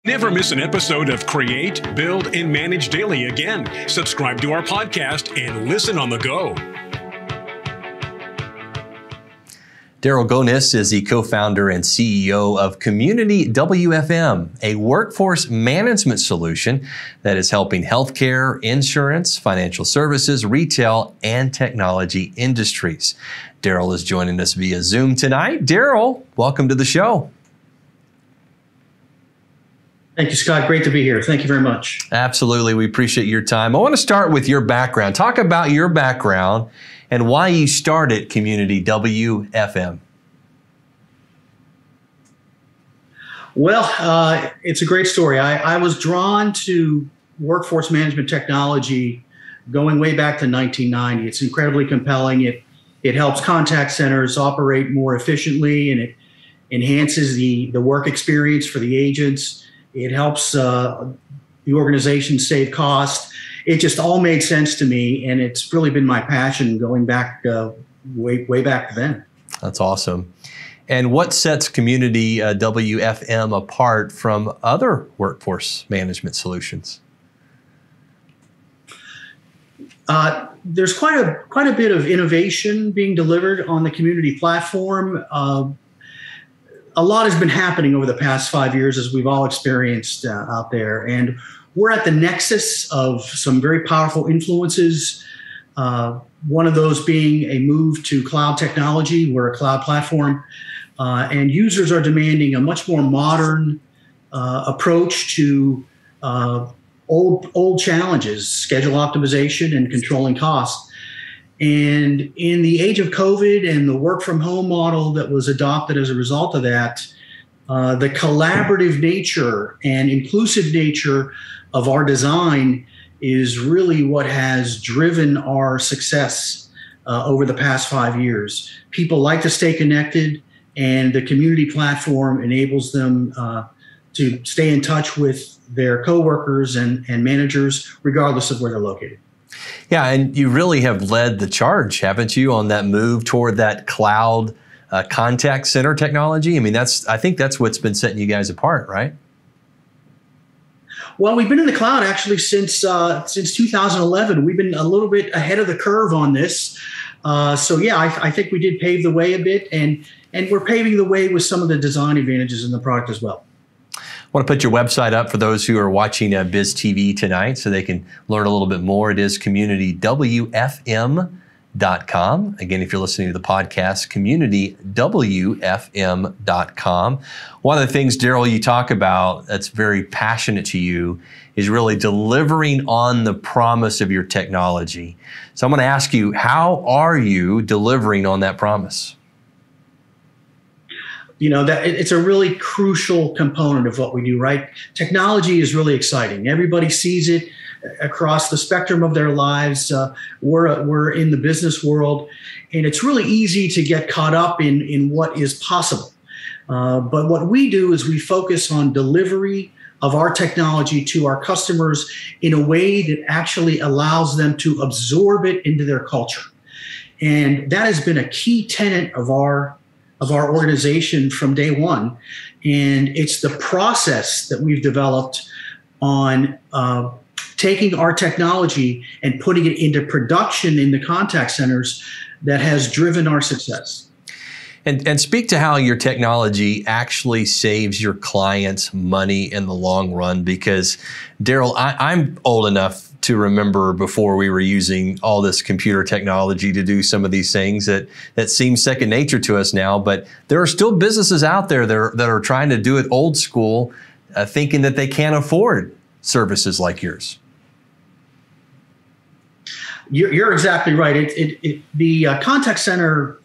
Never miss an episode of Create, Build, and Manage Daily again. Subscribe to our podcast and listen on the go. Daryl Gonos is the co-founder and CEO of Community WFM, a workforce management solution that is helping healthcare, insurance, financial services, retail, and technology industries. Daryl is joining us via Zoom tonight. Daryl, welcome to the show. Thank you, Scott. Great to be here. Thank you very much. Absolutely. We appreciate your time. I want to start with your background. Talk about your background and why you started Community WFM. Well, it's a great story. I was drawn to workforce management technology going way back to 1990. It's incredibly compelling. It helps contact centers operate more efficiently, and it enhances the work experience for the agents. It helps the organization save cost. It just all made sense to me, and it's really been my passion going back way back then. That's awesome. And what sets Community WFM apart from other workforce management solutions? There's quite a bit of innovation being delivered on the community platform. A lot has been happening over the past 5 years, as we've all experienced out there. And we're at the nexus of some very powerful influences. One of those being a move to cloud technology. We're a cloud platform. And users are demanding a much more modern approach to old challenges, schedule optimization and controlling costs. And in the age of COVID and the work from home model that was adopted as a result of that, the collaborative nature and inclusive nature of our design is really what has driven our success over the past 5 years. People like to stay connected, and the community platform enables them to stay in touch with their coworkers and managers, regardless of where they're located. Yeah, and you really have led the charge, haven't you, on that move toward that cloud contact center technology? I mean, I think that's what's been setting you guys apart, right? Well, we've been in the cloud actually since 2011. We've been a little bit ahead of the curve on this. So yeah, I think we did pave the way a bit, and we're paving the way with some of the design advantages in the product as well. I want to put your website up for those who are watching BizTV tonight so they can learn a little bit more. It is communitywfm.com. Again, if you're listening to the podcast, communitywfm.com. One of the things, Daryl, you talk about that's very passionate to you is really delivering on the promise of your technology. So I'm going to ask you, how are you delivering on that promise? You know, that it's a really crucial component of what we do, right? Technology is really exciting. Everybody sees it across the spectrum of their lives. We're in the business world, and it's really easy to get caught up in what is possible. But what we do is we focus on delivery of our technology to our customers in a way that actually allows them to absorb it into their culture. And that has been a key tenet of our organization from day one. And it's the process that we've developed on taking our technology and putting it into production in the contact centers that has driven our success. And speak to how your technology actually saves your clients money in the long run, because Daryl, I'm old enough to remember before we were using all this computer technology to do some of these things that seem second nature to us now. But there are still businesses out there that are trying to do it old school, thinking that they can't afford services like yours. You're exactly right. The contact center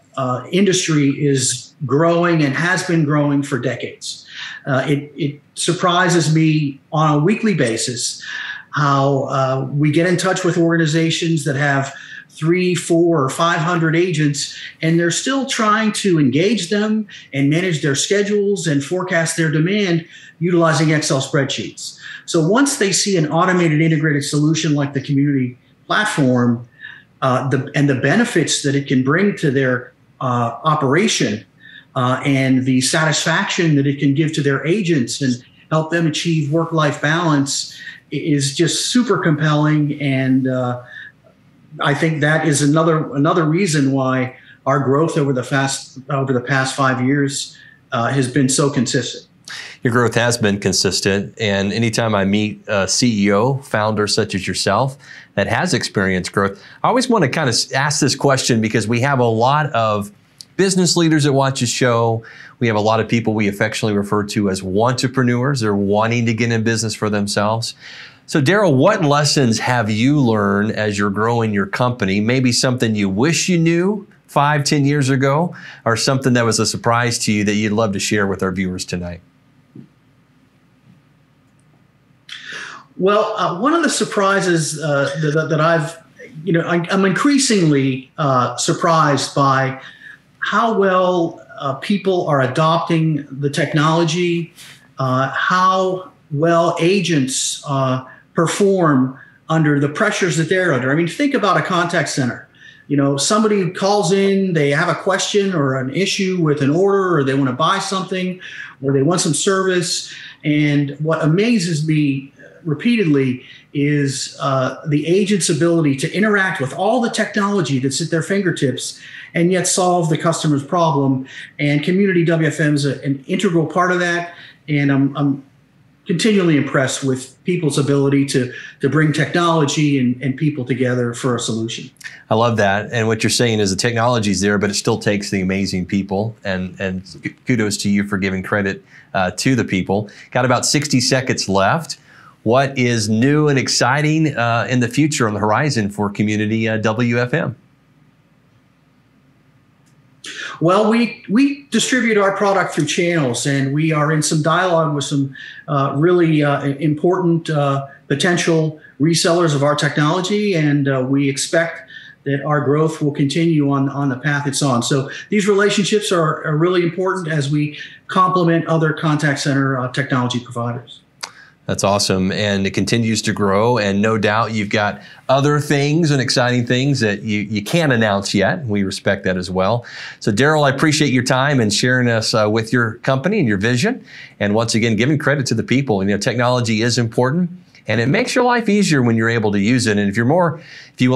industry is growing and has been growing for decades. It surprises me on a weekly basis how we get in touch with organizations that have 300, 400, or 500 agents, and they're still trying to engage them and manage their schedules and forecast their demand utilizing Excel spreadsheets. So once they see an automated integrated solution like the community platform and the benefits that it can bring to their operation and the satisfaction that it can give to their agents and help them achieve work-life balance is just super compelling. And I think that is another reason why our growth over the past 5 years has been so consistent. Your growth has been consistent, and anytime I meet a CEO, founder such as yourself that has experienced growth, I always want to kind of ask this question because we have a lot of business leaders that watch the show. We have a lot of people we affectionately refer to as entrepreneurs. They're wanting to get in business for themselves. So Daryl, what lessons have you learned as you're growing your company? Maybe something you wish you knew 5, 10 years ago, or something that was a surprise to you that you'd love to share with our viewers tonight? Well, one of the surprises that I'm increasingly surprised by how well people are adopting the technology, how well agents perform under the pressures that they're under. I mean, think about a contact center. Somebody calls in, they have a question or an issue with an order, or they want to buy something, or they want some service. And what amazes me repeatedly is the agent's ability to interact with all the technology that's at their fingertips and yet solve the customer's problem. And Community WFM is an integral part of that. And I'm continually impressed with people's ability to bring technology and people together for a solution. I love that. And what you're saying is the technology's there, but it still takes the amazing people. And kudos to you for giving credit to the people. Got about 60 seconds left. What is new and exciting in the future on the horizon for Community WFM? Well, we distribute our product through channels, and we are in some dialogue with some really important potential resellers of our technology, and we expect that our growth will continue on the path it's on. So these relationships are really important as we complement other contact center technology providers. That's awesome. And it continues to grow. And no doubt you've got other things and exciting things that you can't announce yet. We respect that as well. So Daryl, I appreciate your time and sharing us with your company and your vision. And once again, giving credit to the people. Technology is important, and it makes your life easier when you're able to use it. And if you would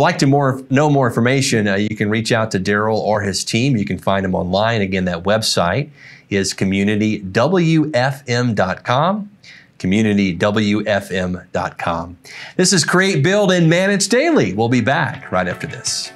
like to know more information, you can reach out to Daryl or his team. You can find them online. Again, that website is communitywfm.com. communitywfm.com. This is Create, Build, and Manage Daily. We'll be back right after this.